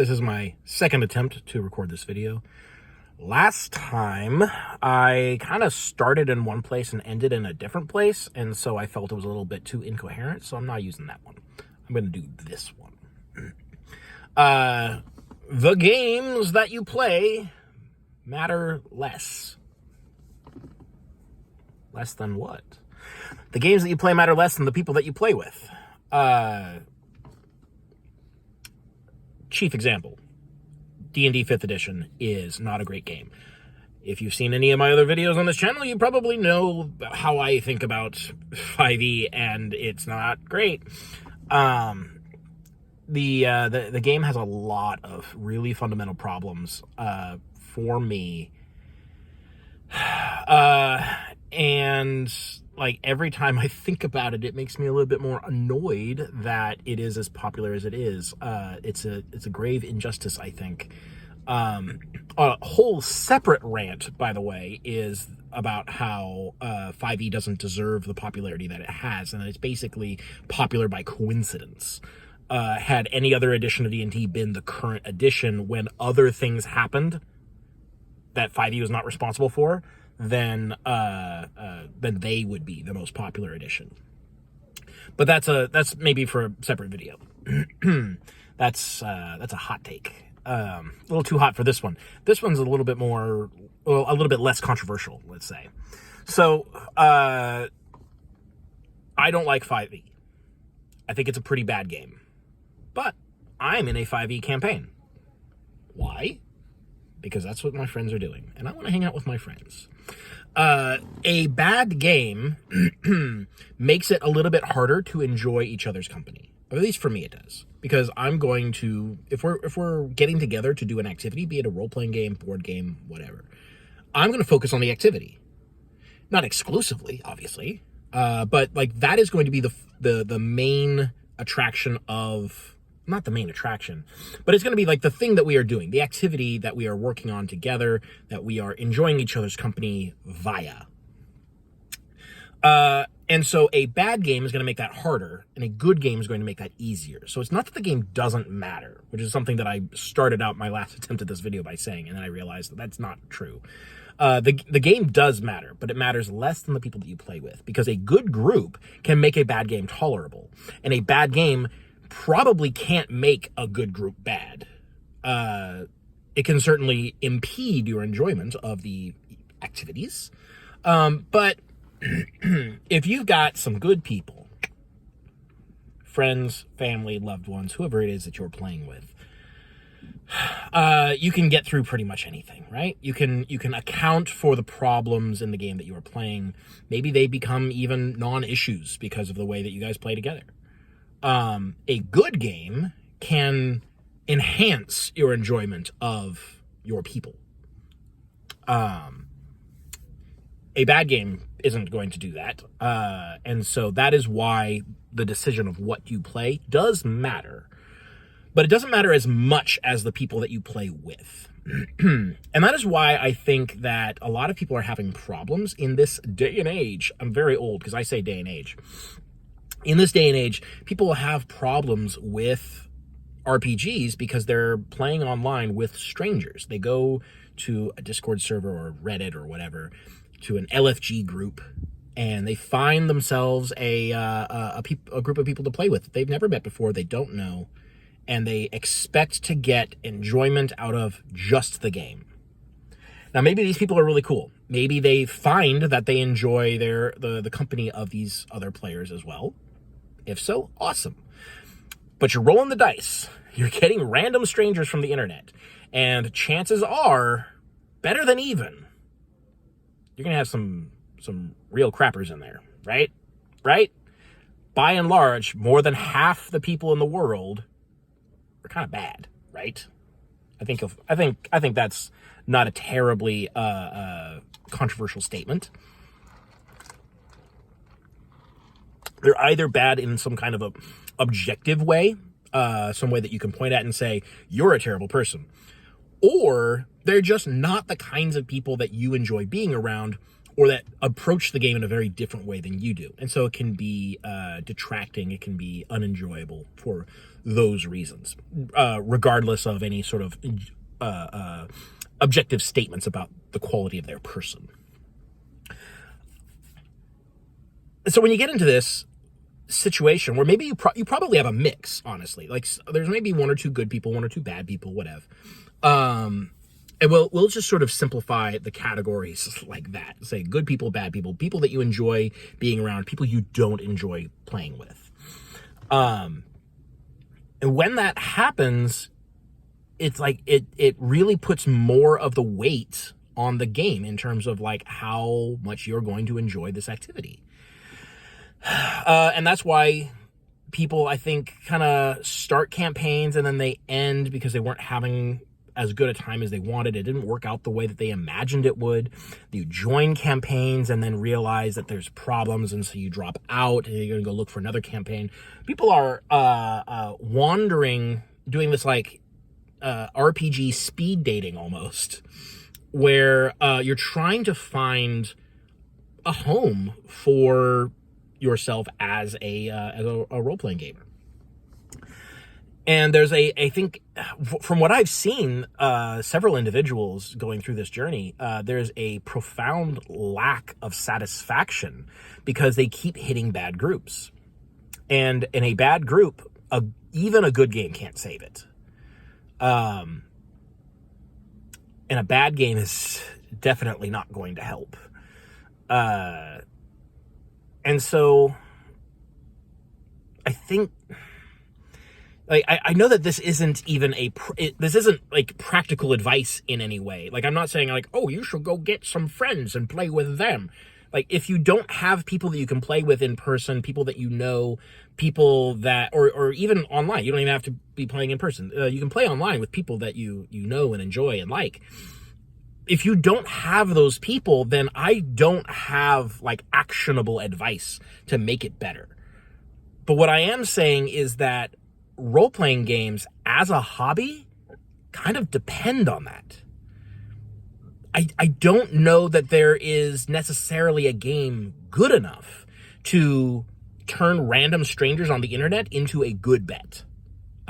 This is my second attempt to record this video. Last time, I kind of started in one place and ended in a different place, and so I felt it was a little bit too incoherent, so I'm not using that one. I'm going to do this one. The games that you play matter less. Less than what? The games that you play matter less than the people that you play with. Chief example, D&D 5th edition is not a great game. If you've seen any of my other videos on this channel, you probably know how I think about 5e, and it's not great. The game has a lot of really fundamental problems for me. And like every time I think about it, it makes me a little bit more annoyed that it is as popular as it is. It's a grave injustice, I think. A whole separate rant, by the way, is about how 5e doesn't deserve the popularity that it has, and it's basically popular by coincidence. Had any other edition of D&D been the current edition when other things happened that 5e was not responsible for, then they would be the most popular edition. But that's maybe for a separate video. That's a hot take. A little too hot for this one. This one's a little bit more, well, a little bit less controversial, let's say. So, I don't like 5e. I think it's a pretty bad game. But I'm in a 5e campaign. Why? Because that's what my friends are doing, and I want to hang out with my friends. A bad game makes it a little bit harder to enjoy each other's company. Or at least for me it does. Because I'm going to, if we're getting together to do an activity, be it a role-playing game, board game, whatever, I'm going to focus on the activity. Not exclusively, obviously, but like that is going to be the main attraction of, not the main attraction, but it's going to be like the thing that we are doing, the activity that we are working on together, that we are enjoying each other's company via. And so a bad game is going to make that harder, and a good game is going to make that easier. So it's not that the game doesn't matter, which is something that I started out my last attempt at this video by saying, and then I realized that that's not true. The game does matter, but it matters less than the people that you play with, because a good group can make a bad game tolerable, and a bad game probably can't make a good group bad. It can certainly impede your enjoyment of the activities, but if you've got some good people, friends, family, loved ones, whoever it is that you're playing with, you can get through pretty much anything, right? You can account for the problems in the game that you are playing. Maybe they become even non-issues because of the way that you guys play together. A good game can enhance your enjoyment of your people. A bad game isn't going to do that. And so that is why the decision of what you play does matter. But it doesn't matter as much as the people that you play with. And that is why I think that a lot of people are having problems in this day and age. I'm very old because I say day and age. In this day and age, people have problems with RPGs because they're playing online with strangers. They go to a Discord server or Reddit or whatever, to an LFG group, and they find themselves a group of people to play with that they've never met before, they don't know, and they expect to get enjoyment out of just the game. Now, maybe these people are really cool. Maybe they find that they enjoy the company of these other players as well. If so, awesome. But you're rolling the dice. You're getting random strangers from the internet. And chances are, better than even, you're going to have some real crappers in there, right? Right? By and large, more than half the people in the world are kind of bad, right? I think that's not a terribly controversial statement. They're either bad in some kind of a objective way, some way that you can point at and say, you're a terrible person, or they're just not the kinds of people that you enjoy being around, or that approach the game in a very different way than you do. And so it can be detracting, it can be unenjoyable for those reasons, regardless of any sort of objective statements about the quality of their person. So when you get into this situation where maybe you probably have a mix, honestly, like there's maybe one or two good people, one or two bad people, whatever. And we'll just sort of simplify the categories like that. Say good people, bad people, people that you enjoy being around, people you don't enjoy playing with. And when that happens, it's like it really puts more of the weight on the game in terms of like how much you're going to enjoy this activity. And that's why people, I think, kind of start campaigns and then they end because they weren't having as good a time as they wanted. It didn't work out the way that they imagined it would. You join campaigns and then realize that there's problems, and so you drop out and you're going to go look for another campaign. People are wandering, doing this like RPG speed dating almost, where you're trying to find a home for yourself as a role-playing gamer. And there's I think, from what I've seen, several individuals going through this journey, there's a profound lack of satisfaction because they keep hitting bad groups. And in a bad group, even a good game can't save it. And a bad game is definitely not going to help. And so I think, like, I know that this isn't even this isn't like practical advice in any way. Like, I'm not saying like, oh, you should go get some friends and play with them. Like, if you don't have people that you can play with in person, people that you know, people that, or even online, you don't even have to be playing in person. You can play online with people that you know and enjoy and like. If you don't have those people, then I don't have like actionable advice to make it better. But what I am saying is that role-playing games as a hobby kind of depend on that. I don't know that there is necessarily a game good enough to turn random strangers on the internet into a good bet.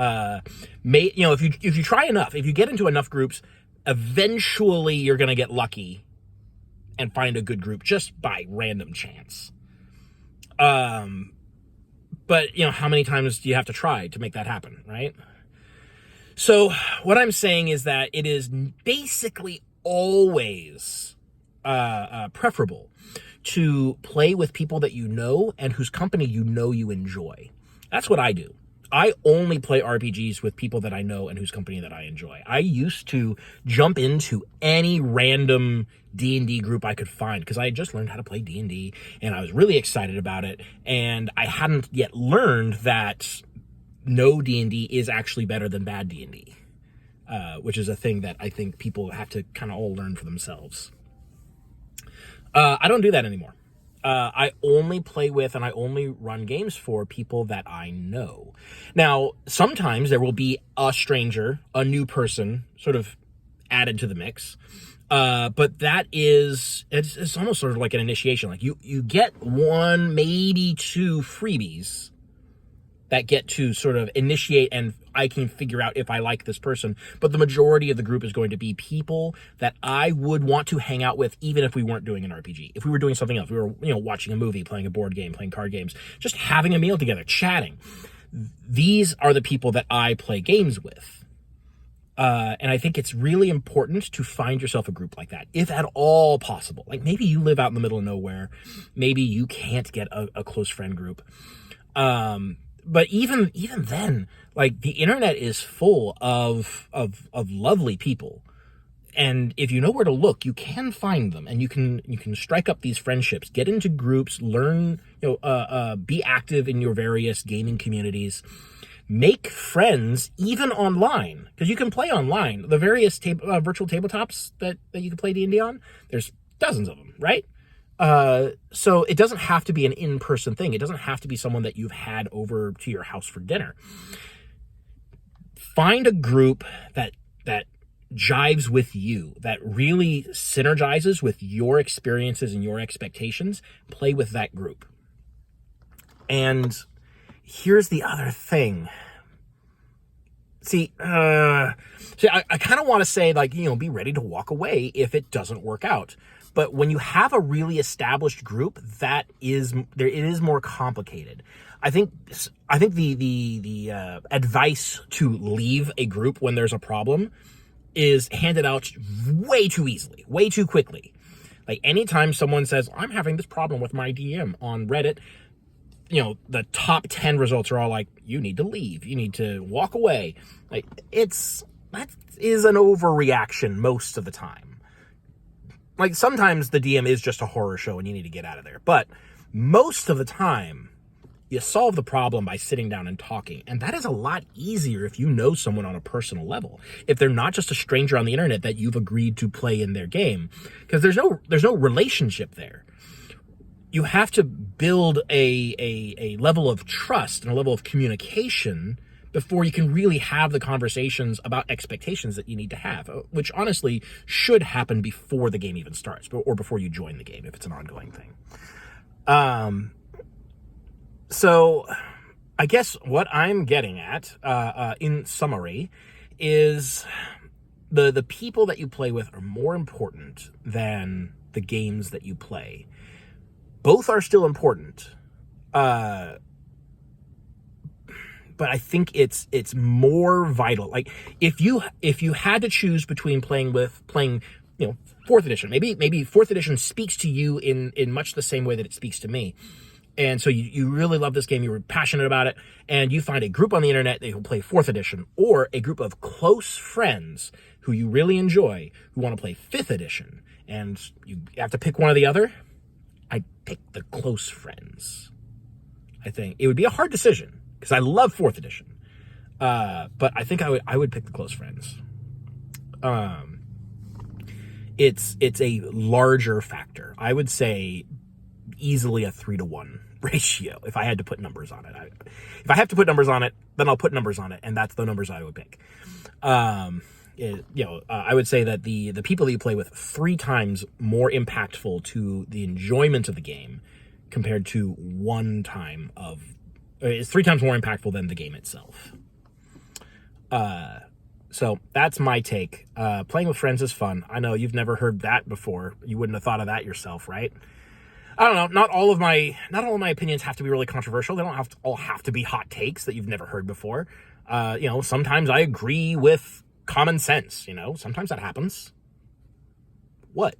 If you try enough, if you get into enough groups, eventually you're going to get lucky and find a good group just by random chance. But, how many times do you have to try to make that happen, right? So what I'm saying is that it is basically always preferable to play with people that you know and whose company you enjoy. That's what I do. I only play RPGs with people that I know and whose company that I enjoy. I used to jump into any random D&D group I could find because I had just learned how to play D&D and I was really excited about it. And I hadn't yet learned that no D&D is actually better than bad D&D, which is a thing that I think people have to kind of all learn for themselves. I don't do that anymore. I only play with and I only run games for people that I know. Now, sometimes there will be a stranger, a new person sort of added to the mix. But that it's almost sort of like an initiation. Like you get one, maybe two freebies that get to sort of initiate, and I can figure out if I like this person. But the majority of the group is going to be people that I would want to hang out with, even if we weren't doing an RPG. If we were doing something else, we were, watching a movie, playing a board game, playing card games, just having a meal together, chatting. These are the people that I play games with. And I think it's really important to find yourself a group like that, if at all possible. Like maybe you live out in the middle of nowhere. Maybe you can't get a close friend group. But even then, like the internet is full of lovely people. And if you know where to look, you can find them and you can strike up these friendships, get into groups, learn, be active in your various gaming communities. Make friends even online, because you can play online. The various virtual tabletops that you can play D&D on, there's dozens of them, right? So it doesn't have to be an in-person thing. It doesn't have to be someone that you've had over to your house for dinner. Find a group that jives with you, that really synergizes with your experiences and your expectations. Play with that group. And here's the other thing. I kind of want to say, like, be ready to walk away if it doesn't work out. But when you have a really established group, it is more complicated. I think the advice to leave a group when there's a problem is handed out way too easily, way too quickly. Like, anytime someone says, I'm having this problem with my DM on Reddit, the top 10 results are all like, you need to leave, you need to walk away. Like, that is an overreaction most of the time. Like, sometimes the DM is just a horror show and you need to get out of there. But most of the time, you solve the problem by sitting down and talking. And that is a lot easier if you know someone on a personal level. If they're not just a stranger on the internet that you've agreed to play in their game. Because there's no relationship there. You have to build a level of trust and a level of communication before you can really have the conversations about expectations that you need to have, which honestly should happen before the game even starts, or before you join the game if it's an ongoing thing. So I guess what I'm getting at, in summary, is the people that you play with are more important than the games that you play. Both are still important, but I think it's more vital. Like, if you had to choose between playing 4th edition, maybe 4th edition speaks to you in much the same way that it speaks to me. And so you really love this game, you were passionate about it, and you find a group on the internet that will play 4th edition, or a group of close friends who you really enjoy, who want to play 5th edition, and you have to pick one or the other. I'd pick the close friends. I think it would be a hard decision because I love 4th edition. But I think I would pick the close friends. It's a larger factor. I would say easily a 3-to-1 ratio if I had to put numbers on it. If I have to put numbers on it, then I'll put numbers on it, and that's the numbers I would pick. I would say that the people that you play with 3 times more impactful to the enjoyment of the game compared to 1 time is 3 times more impactful than the game itself. So that's my take. Playing with friends is fun. I know you've never heard that before. You wouldn't have thought of that yourself, right? I don't know. Not all of my opinions have to be really controversial. They don't all have to be hot takes that you've never heard before. Sometimes I agree with common sense. Sometimes that happens. What?